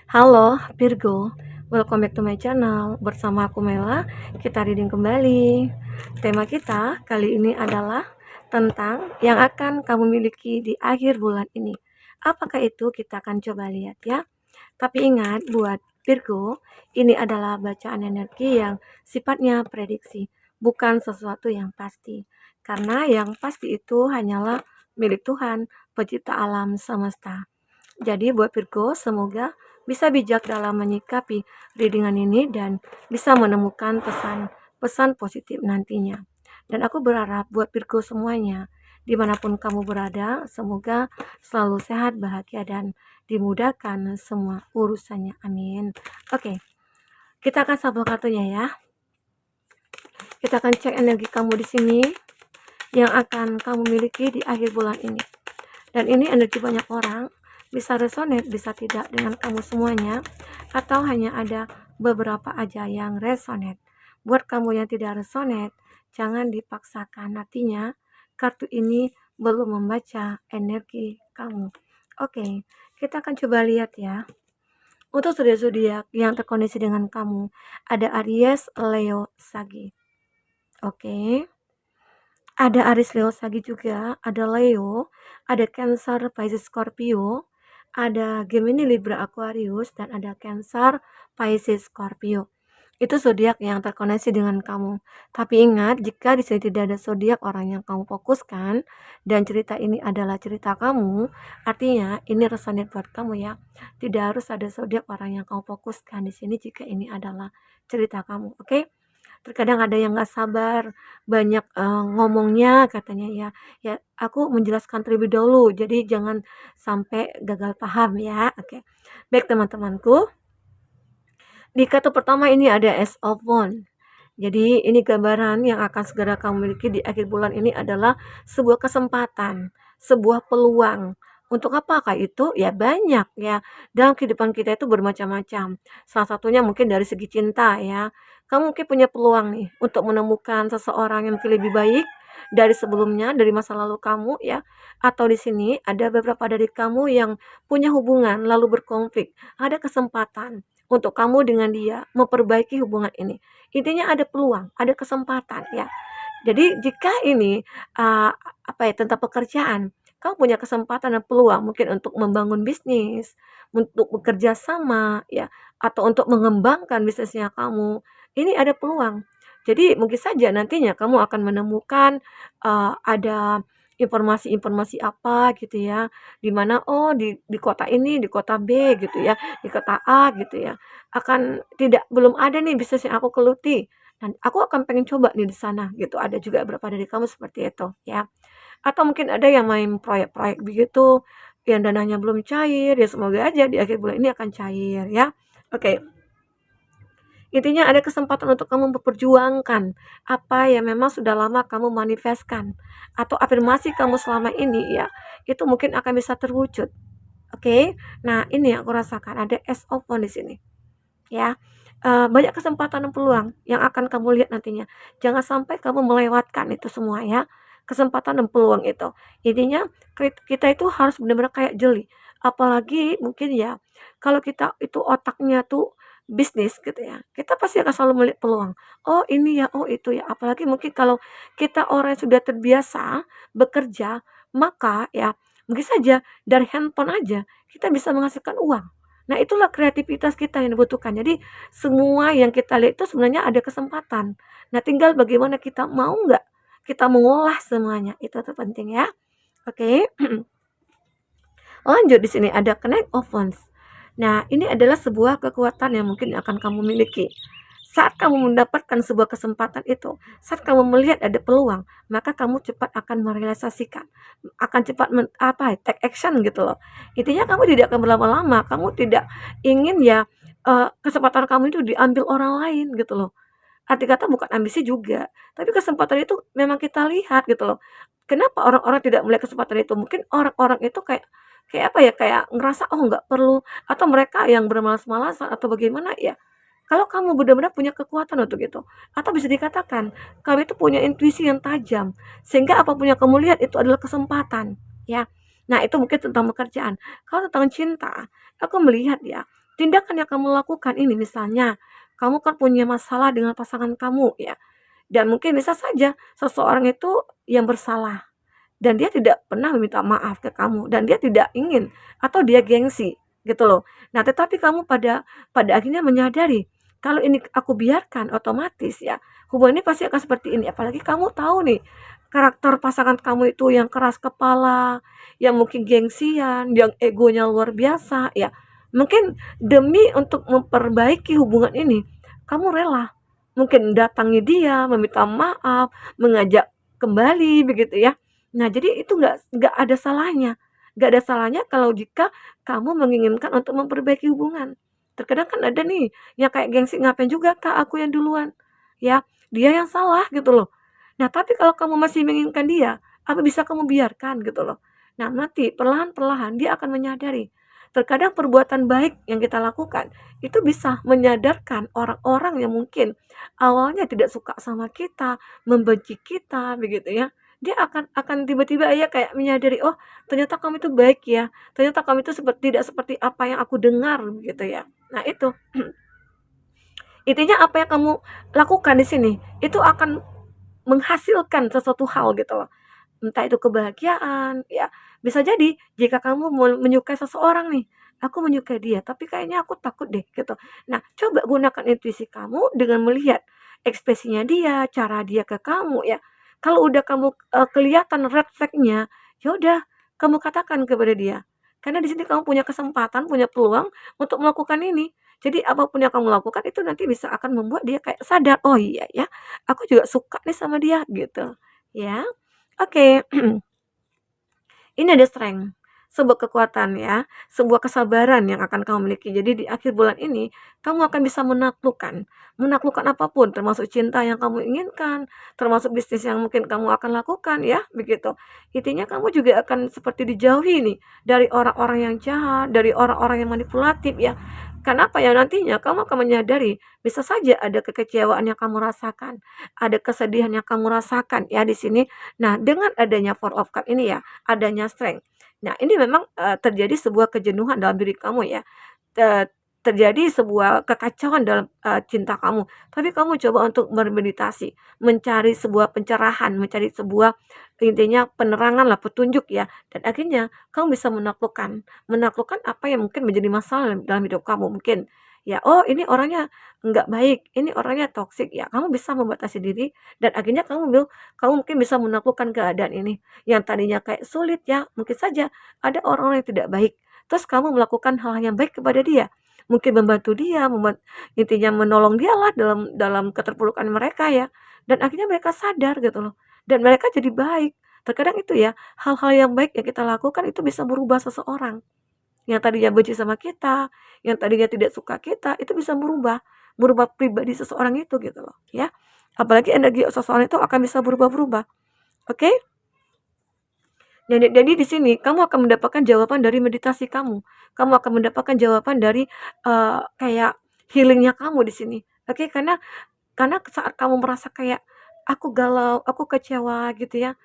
Halo Virgo, welcome back to my channel. Bersama aku Mela, kita reading kembali. Tema kita kali ini adalah tentang yang akan kamu miliki di akhir bulan ini. Apakah itu? Kita akan coba lihat ya. Tapi ingat buat Virgo, ini adalah bacaan energi yang sifatnya prediksi, bukan sesuatu yang pasti. Karena yang pasti itu hanyalah milik Tuhan, pencipta alam semesta. Jadi buat Virgo, semoga bisa bijak dalam menyikapi readingan ini dan bisa menemukan pesan-pesan positif nantinya. Dan aku berharap buat Virgo semuanya, dimanapun kamu berada, semoga selalu sehat, bahagia, dan dimudahkan semua urusannya. Amin. Oke, kita akan shuffle kartunya ya. Kita akan cek energi kamu di sini yang akan kamu miliki di akhir bulan ini. Dan ini energi banyak orang, bisa resonate, bisa tidak dengan kamu semuanya, atau hanya ada beberapa aja yang resonate. Buat kamu yang tidak resonate, jangan dipaksakan. Artinya, kartu ini belum membaca energi kamu. Oke, kita akan coba lihat ya. Untuk zodiak yang terkoneksi dengan kamu, ada Aries, Leo, Sagi. Oke. Ada Aries, Leo, Sagi juga, ada Leo, ada Cancer, Pisces, Scorpio, ada Gemini, Libra, Aquarius, dan ada Cancer, Pisces, Scorpio. Itu zodiak yang terkoneksi dengan kamu. Tapi ingat, jika di sini tidak ada zodiak orang yang kamu fokuskan dan cerita ini adalah cerita kamu, artinya ini resonate buat kamu ya. Tidak harus ada zodiak orang yang kamu fokuskan di sini jika ini adalah cerita kamu, oke? Terkadang ada yang nggak sabar, banyak ngomongnya katanya ya. Ya, aku menjelaskan terlebih dahulu, jadi jangan sampai gagal paham ya. Oke. Baik teman-temanku, di kartu pertama ini ada Ace of Wands. Jadi ini gambaran yang akan segera kamu miliki di akhir bulan ini adalah sebuah kesempatan, sebuah peluang. Untuk apakah itu? Ya banyak ya. Dalam kehidupan kita itu bermacam-macam. Salah satunya mungkin dari segi cinta ya. Kamu mungkin punya peluang nih untuk menemukan seseorang yang mungkin lebih baik dari sebelumnya, dari masa lalu kamu ya. Atau di sini ada beberapa dari kamu yang punya hubungan lalu berkonflik. Ada kesempatan untuk kamu dengan dia memperbaiki hubungan ini. Intinya ada peluang, ada kesempatan ya. Jadi jika ini tentang pekerjaan, kamu punya kesempatan dan peluang mungkin untuk membangun bisnis, untuk bekerja sama ya, atau untuk mengembangkan bisnisnya kamu. Ini ada peluang. Jadi mungkin saja nantinya kamu akan menemukan ada informasi-informasi apa gitu ya, di mana oh di kota ini, di kota B gitu ya, di kota A gitu ya, akan belum ada nih bisnis yang aku geluti. Dan aku akan pengen coba nih di sana gitu. Ada juga beberapa dari kamu seperti itu ya. Atau mungkin ada yang main proyek-proyek begitu yang dananya belum cair, ya semoga aja di akhir bulan ini akan cair ya. Oke. Intinya ada kesempatan untuk kamu memperjuangkan apa yang memang sudah lama kamu manifestkan atau afirmasi kamu selama ini ya, itu mungkin akan bisa terwujud. Oke. Nah, ini yang aku rasakan ada Ace of Wands di sini ya. Banyak kesempatan dan peluang yang akan kamu lihat nantinya. Jangan sampai kamu melewatkan itu semua ya, kesempatan dan peluang itu. Intinya kita itu harus benar-benar kayak jeli. Apalagi mungkin ya, kalau kita itu otaknya tuh bisnis gitu ya, kita pasti akan selalu melihat peluang. Oh ini ya, oh itu ya. Apalagi mungkin kalau kita orang yang sudah terbiasa bekerja, maka ya mungkin saja dari handphone aja kita bisa menghasilkan uang. Nah, itulah kreativitas kita yang dibutuhkan. Jadi, semua yang kita lihat itu sebenarnya ada kesempatan. Nah, tinggal bagaimana kita mau nggak kita mengolah semuanya. Itu terpenting ya. Oke. Lanjut di sini ada Connect of Wands. Nah, ini adalah sebuah kekuatan yang mungkin akan kamu miliki. Saat kamu mendapatkan sebuah kesempatan itu, saat kamu melihat ada peluang, maka kamu cepat akan merealisasikan, akan cepat take action gitu loh. Intinya kamu tidak akan berlama-lama, kamu tidak ingin ya kesempatan kamu itu diambil orang lain gitu loh. Arti kata bukan ambisi juga, tapi kesempatan itu memang kita lihat gitu loh. Kenapa orang-orang tidak melihat kesempatan itu? Mungkin orang-orang itu kayak kayak apa ya, kayak ngerasa, "Oh nggak perlu," atau mereka yang bermalas-malasan atau bagaimana ya. Kalau kamu benar-benar punya kekuatan untuk itu, atau bisa dikatakan kamu itu punya intuisi yang tajam, sehingga apapun yang kamu lihat itu adalah kesempatan, ya. Nah, itu mungkin tentang pekerjaan. Kalau tentang cinta, aku melihat ya, tindakan yang kamu lakukan ini misalnya, kamu kan punya masalah dengan pasangan kamu ya, dan mungkin bisa saja seseorang itu yang bersalah dan dia tidak pernah meminta maaf ke kamu dan dia tidak ingin atau dia gengsi gitu loh. Nah, tetapi kamu pada pada akhirnya menyadari kalau ini aku biarkan otomatis ya hubungan ini pasti akan seperti ini. Apalagi kamu tahu nih karakter pasangan kamu itu yang keras kepala, yang mungkin gengsian, yang egonya luar biasa ya. Mungkin demi untuk memperbaiki hubungan ini, kamu rela mungkin datangi dia, meminta maaf, mengajak kembali begitu ya. Nah, jadi itu nggak ada salahnya. Nggak ada salahnya kalau jika kamu menginginkan untuk memperbaiki hubungan. Terkadang kan ada nih yang kayak gengsi, "Ngapain juga Kak aku yang duluan?" Ya, dia yang salah gitu loh. Nah, tapi kalau kamu masih menginginkan dia, apa bisa kamu biarkan gitu loh. Nah, nanti perlahan-perlahan dia akan menyadari. Terkadang perbuatan baik yang kita lakukan itu bisa menyadarkan orang-orang yang mungkin awalnya tidak suka sama kita, membenci kita begitu ya. Dia akan tiba-tiba ya kayak menyadari, "Oh, ternyata kamu itu baik ya. Ternyata kamu itu tidak seperti apa yang aku dengar," gitu ya. Nah, itu. Intinya apa yang kamu lakukan di sini, itu akan menghasilkan sesuatu hal gitu loh. Entah itu kebahagiaan, ya bisa jadi jika kamu menyukai seseorang nih, aku menyukai dia, tapi kayaknya aku takut deh gitu. Nah, coba gunakan intuisi kamu dengan melihat ekspresinya dia, cara dia ke kamu ya. Kalau udah kamu kelihatan red flag-nya, ya udah kamu katakan kepada dia. Karena di sini kamu punya kesempatan, punya peluang untuk melakukan ini. Jadi apapun yang kamu lakukan itu nanti bisa akan membuat dia kayak sadar, "Oh iya ya, aku juga suka nih sama dia," gitu. Ya. Oke, ini ada strength, sebuah kekuatan ya, sebuah kesabaran yang akan kamu miliki. Jadi di akhir bulan ini, kamu akan bisa menaklukkan apapun, termasuk cinta yang kamu inginkan, termasuk bisnis yang mungkin kamu akan lakukan ya, begitu. Intinya kamu juga akan seperti dijauhi nih dari orang-orang yang jahat, dari orang-orang yang manipulatif ya. Karena apa ya, nantinya kamu akan menyadari bisa saja ada kekecewaan yang kamu rasakan, ada kesedihan yang kamu rasakan ya di sini. Nah, dengan adanya Four of Cup ini ya, adanya strength. Nah, ini memang, terjadi sebuah kejenuhan dalam diri kamu ya, terjadi sebuah kekacauan dalam, cinta kamu. Tapi kamu coba untuk bermeditasi, mencari sebuah pencerahan, mencari sebuah intinya penerangan lah, petunjuk ya, dan akhirnya kamu bisa menaklukkan menaklukkan apa yang mungkin menjadi masalah dalam hidup kamu. Mungkin, ya, "Oh, ini orangnya nggak baik, ini orangnya toksik," ya, kamu bisa membatasi diri dan akhirnya kamu mungkin bisa menaklukkan keadaan ini. Yang tadinya kayak sulit ya, mungkin saja ada orang-orang yang tidak baik, terus kamu melakukan hal yang baik kepada dia. Mungkin membantu dia, intinya menolong dialah dalam dalam keterpurukan mereka ya, dan akhirnya mereka sadar gitu loh, dan mereka jadi baik. Terkadang itu ya, hal-hal yang baik yang kita lakukan itu bisa merubah seseorang. Yang tadinya benci sama kita, yang tadinya tidak suka kita, itu bisa merubah merubah pribadi seseorang itu gitu loh, ya. Apalagi energi seseorang itu akan bisa berubah-berubah, oke? Jadi di sini kamu akan mendapatkan jawaban dari meditasi kamu. Kamu akan mendapatkan jawaban dari, kayak healing-nya kamu di sini, oke? Karena saat kamu merasa kayak, "Aku galau, aku kecewa," gitu ya.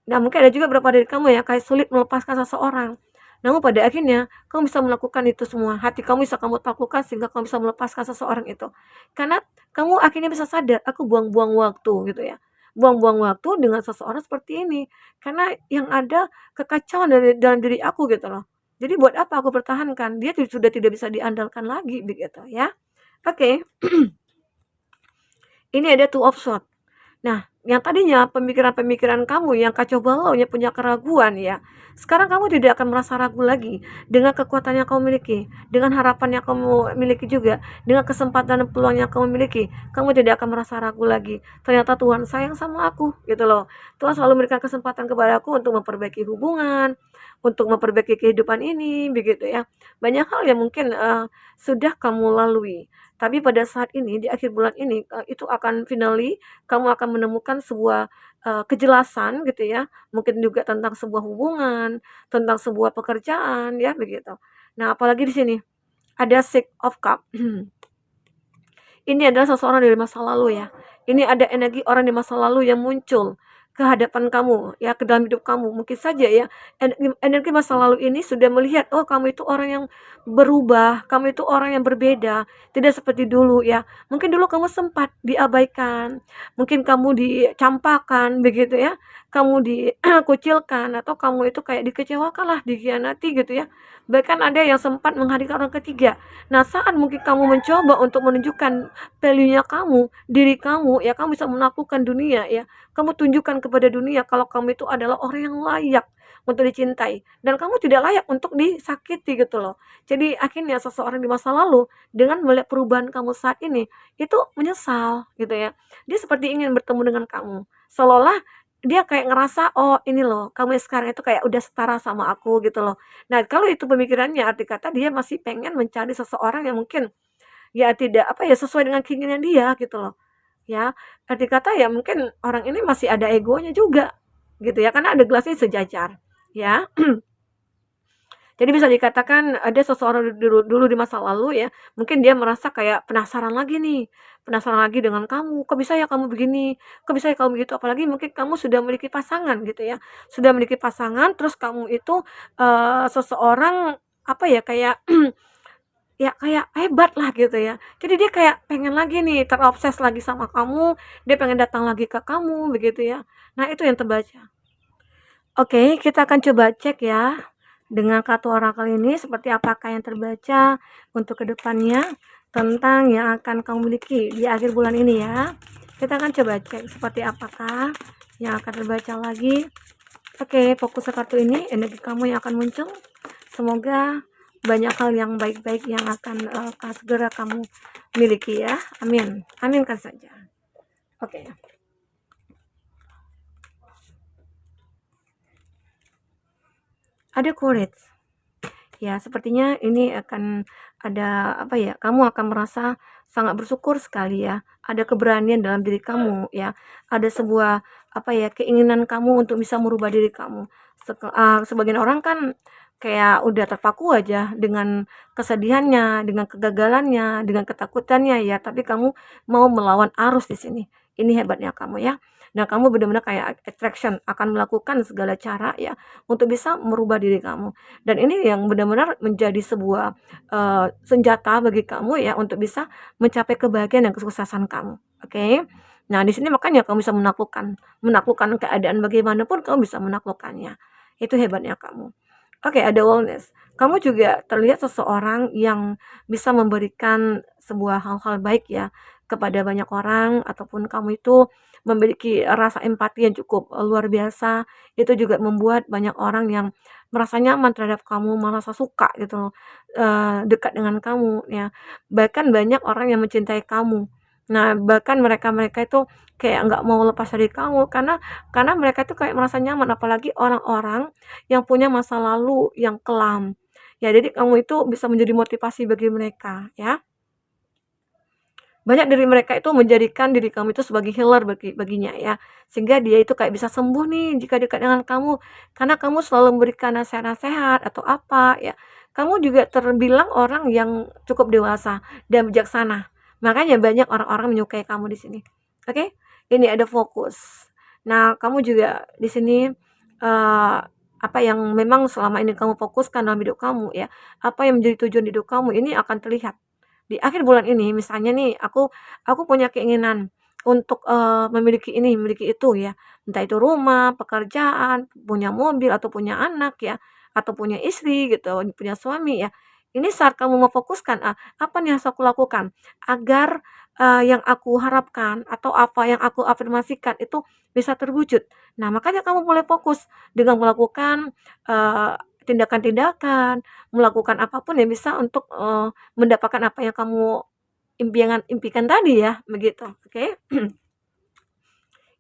Nah, mungkin ada juga beberapa dari kamu ya, kayak sulit melepaskan seseorang. Namun pada akhirnya, kamu bisa melakukan itu semua. Hati kamu bisa kamu taklukkan sehingga kamu bisa melepaskan seseorang itu. Karena kamu akhirnya bisa sadar, aku buang-buang waktu gitu ya. Buang-buang waktu dengan seseorang seperti ini. Karena yang ada kekacauan dari dalam diri aku gitu loh. Jadi buat apa aku pertahankan? Dia sudah tidak bisa diandalkan lagi begitu ya. Oke, ini ada two of swords. Nah, yang tadinya pemikiran-pemikiran kamu yang kacau balau, yang punya keraguan ya, sekarang kamu tidak akan merasa ragu lagi dengan kekuatan yang kamu miliki, dengan harapan yang kamu miliki juga, dengan kesempatan dan peluang yang kamu miliki. Kamu tidak akan merasa ragu lagi. Ternyata Tuhan sayang sama aku, gitu loh. Tuhan selalu memberikan kesempatan kepada aku untuk memperbaiki hubungan, untuk memperbaiki kehidupan ini, begitu ya. Banyak hal yang mungkin sudah kamu lalui. Tapi pada saat ini, di akhir bulan ini, itu akan finally kamu akan menemukan sebuah, kejelasan gitu ya, mungkin juga tentang sebuah hubungan, tentang sebuah pekerjaan ya begitu. Nah, apalagi di sini ada Six of Cup. Ini adalah seseorang dari masa lalu ya. Ini ada energi orang di masa lalu yang muncul. ke hadapan kamu, ya ke dalam hidup kamu. Mungkin saja ya energi masa lalu ini sudah melihat, oh kamu itu orang yang berubah, kamu itu orang yang berbeda, tidak seperti dulu ya. Mungkin dulu kamu sempat diabaikan, mungkin kamu dicampakkan begitu ya, kamu dikucilkan atau kamu itu kayak dikecewakan lah, dikhianati gitu ya. Bahkan ada yang sempat menghadirkan orang ketiga. Nah, saat mungkin kamu mencoba untuk menunjukkan value-nya kamu, diri kamu, ya kamu bisa menaklukkan dunia ya. Kamu tunjukkan kepada dunia kalau kamu itu adalah orang yang layak untuk dicintai dan kamu tidak layak untuk disakiti gitu loh. Jadi akhirnya seseorang di masa lalu dengan melihat perubahan kamu saat ini itu menyesal gitu ya. Dia seperti ingin bertemu dengan kamu. Seolah-olah dia kayak ngerasa, oh ini loh, kamu sekarang itu kayak udah setara sama aku gitu loh. Nah, kalau itu pemikirannya, arti kata dia masih pengen mencari seseorang yang mungkin ya tidak apa ya sesuai dengan keinginan dia gitu loh. Ya, arti kata ya mungkin orang ini masih ada egonya juga, gitu ya, karena ada gelasnya sejajar, ya. Jadi bisa dikatakan ada seseorang dulu di masa lalu ya, mungkin dia merasa kayak penasaran lagi nih, penasaran lagi dengan kamu, "Kok bisa ya kamu begini? Kok bisa ya kamu begitu?" Apalagi mungkin kamu sudah memiliki pasangan gitu ya, sudah memiliki pasangan terus kamu itu, seseorang apa ya, kayak ya kayak hebat lah gitu ya. Jadi dia kayak pengen lagi nih, terobses lagi sama kamu, dia pengen datang lagi ke kamu begitu ya. Nah itu yang terbaca. Oke, kita akan coba cek ya, dengan kartu orakel ini seperti apakah yang terbaca untuk kedepannya tentang yang akan kamu miliki di akhir bulan ini ya. Kita akan coba cek seperti apakah yang akan terbaca lagi. Oke, fokus ke kartu ini, energi kamu yang akan muncul. Semoga banyak hal yang baik-baik yang akan segera kamu miliki ya. Amin. Aminkan saja. Oke. Ada courage. Ya, sepertinya ini akan ada apa ya? Kamu akan merasa sangat bersyukur sekali ya. Ada keberanian dalam diri kamu ya. Ada sebuah apa ya? Keinginan kamu untuk bisa merubah diri kamu. Sebagian orang kan kayak udah terpaku aja dengan kesedihannya, dengan kegagalannya, dengan ketakutannya ya. Tapi kamu mau melawan arus di sini. Ini hebatnya kamu ya. Nah, kamu benar-benar kayak attraction akan melakukan segala cara ya untuk bisa merubah diri kamu. Dan ini yang benar-benar menjadi sebuah, senjata bagi kamu ya untuk bisa mencapai kebahagiaan dan kesuksesan kamu, oke? Nah, di sini makanya kamu bisa menaklukkan menaklukkan keadaan bagaimanapun kamu bisa menaklukkannya. Itu hebatnya kamu. Oke, ada wellness. Kamu juga terlihat seseorang yang bisa memberikan sebuah hal-hal baik ya kepada banyak orang ataupun kamu itu memiliki rasa empati yang cukup luar biasa. Itu juga membuat banyak orang yang merasa nyaman terhadap kamu, merasa suka gitu loh, dekat dengan kamu ya. Bahkan banyak orang yang mencintai kamu. Nah, bahkan mereka-mereka itu kayak nggak mau lepas dari kamu karena mereka itu kayak merasa nyaman, apalagi orang-orang yang punya masa lalu yang kelam. Ya, jadi kamu itu bisa menjadi motivasi bagi mereka, ya. Banyak dari mereka itu menjadikan diri kamu itu sebagai healer baginya ya. Sehingga dia itu kayak bisa sembuh nih jika dekat dengan kamu. Karena kamu selalu memberikan nasihat-nasihat atau apa ya. Kamu juga terbilang orang yang cukup dewasa dan bijaksana. Makanya banyak orang-orang menyukai kamu di sini. Oke? Ini ada fokus. Nah, kamu juga di sini apa yang memang selama ini kamu fokuskan dalam hidup kamu ya, apa yang menjadi tujuan hidup kamu ini akan terlihat di akhir bulan ini. Misalnya nih aku punya keinginan untuk, memiliki ini, memiliki itu ya, entah itu rumah, pekerjaan, punya mobil, atau punya anak ya, atau punya istri gitu, punya suami ya. Ini saat kamu memfokuskan, apa nih harus aku lakukan agar, yang aku harapkan atau apa yang aku afirmasikan itu bisa terwujud. Nah, makanya kamu mulai fokus dengan melakukan, tindakan-tindakan, melakukan apapun yang bisa untuk, mendapatkan apa yang kamu impikan tadi ya, begitu, oke?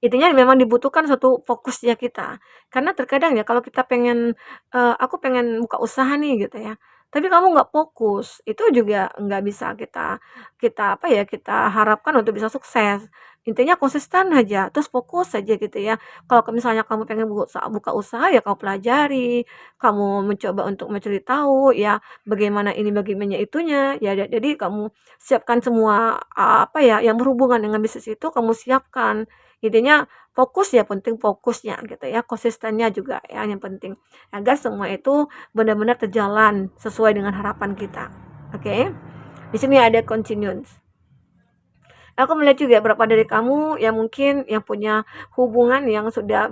Intinya memang dibutuhkan suatu fokusnya kita. Karena terkadang ya kalau kita pengen, aku pengen buka usaha nih gitu ya, tapi kamu nggak fokus, itu juga nggak bisa kita kita apa ya, kita harapkan untuk bisa sukses. Intinya konsisten aja, terus fokus saja gitu ya. Kalau misalnya kamu pengen buka usaha ya kamu pelajari, kamu mencoba untuk mencari tahu ya, bagaimana ini, bagaimana itunya, ya jadi kamu siapkan semua, apa ya, yang berhubungan dengan bisnis itu kamu siapkan. Intinya fokus ya, penting fokusnya gitu ya, konsistennya juga ya yang penting, agar semua itu benar-benar terjalan sesuai dengan harapan kita. Oke. Di sini ada continuance. Aku melihat juga beberapa dari kamu yang mungkin yang punya hubungan yang sudah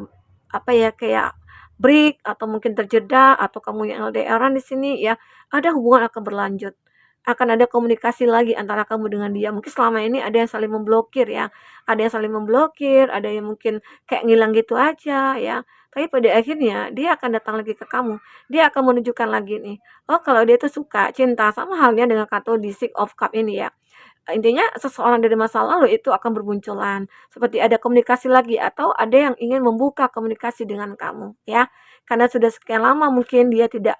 apa ya, kayak break atau mungkin terjeda, atau kamu yang LDR-an di sini ya, ada hubungan akan berlanjut. Akan ada komunikasi lagi antara kamu dengan dia. Mungkin selama ini ada yang saling memblokir ya. Ada yang saling memblokir, ada yang mungkin kayak ngilang gitu aja ya. Tapi pada akhirnya dia akan datang lagi ke kamu. Dia akan menunjukkan lagi nih, oh kalau dia tuh suka, cinta, sama halnya dengan kartu di Six of Cup ini ya. Intinya seseorang dari masa lalu itu akan bermunculan, seperti ada komunikasi lagi atau ada yang ingin membuka komunikasi dengan kamu, ya. Karena sudah sekian lama mungkin dia tidak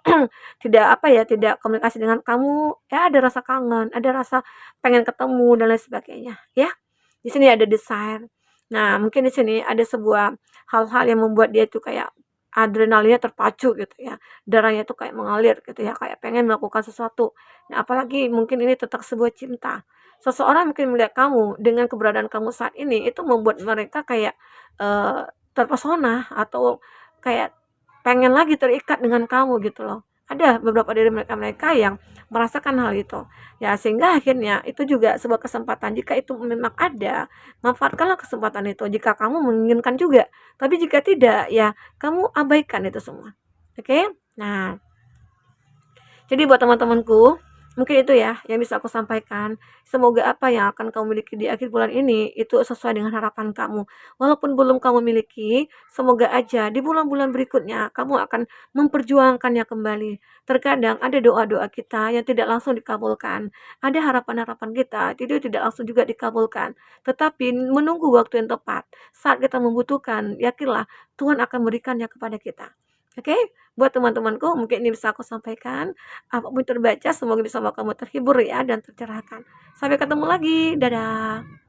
tidak apa ya, tidak komunikasi dengan kamu, ya ada rasa kangen, ada rasa pengen ketemu dan lain sebagainya, ya. Di sini ada desire. Nah, mungkin di sini ada sebuah hal-hal yang membuat dia itu kayak adrenalinnya terpacu gitu ya, darahnya itu kayak mengalir gitu ya, kayak pengen melakukan sesuatu. Nah, apalagi mungkin ini tentang sebuah cinta. Seseorang mungkin melihat kamu dengan keberadaan kamu saat ini, itu membuat mereka kayak, terpesona atau kayak pengen lagi terikat dengan kamu gitu loh. Ada beberapa dari mereka-mereka yang merasakan hal itu. Ya sehingga akhirnya itu juga sebuah kesempatan, jika itu memang ada, manfaatkanlah kesempatan itu jika kamu menginginkan juga. Tapi jika tidak, ya kamu abaikan itu semua. Oke? Nah, jadi buat teman-temanku, mungkin itu ya yang bisa aku sampaikan. Semoga apa yang akan kamu miliki di akhir bulan ini itu sesuai dengan harapan kamu. Walaupun belum kamu miliki, semoga aja di bulan-bulan berikutnya kamu akan memperjuangkannya kembali. Terkadang ada doa-doa kita yang tidak langsung dikabulkan. Ada harapan-harapan kita tidak langsung juga dikabulkan. Tetapi menunggu waktu yang tepat. Saat kita membutuhkan, yakinlah Tuhan akan berikannya kepada kita. Oke, buat teman-temanku mungkin ini bisa aku sampaikan. Apapun terbaca semoga bisa membuat kamu terhibur ya dan tercerahkan. Sampai ketemu lagi, dadah.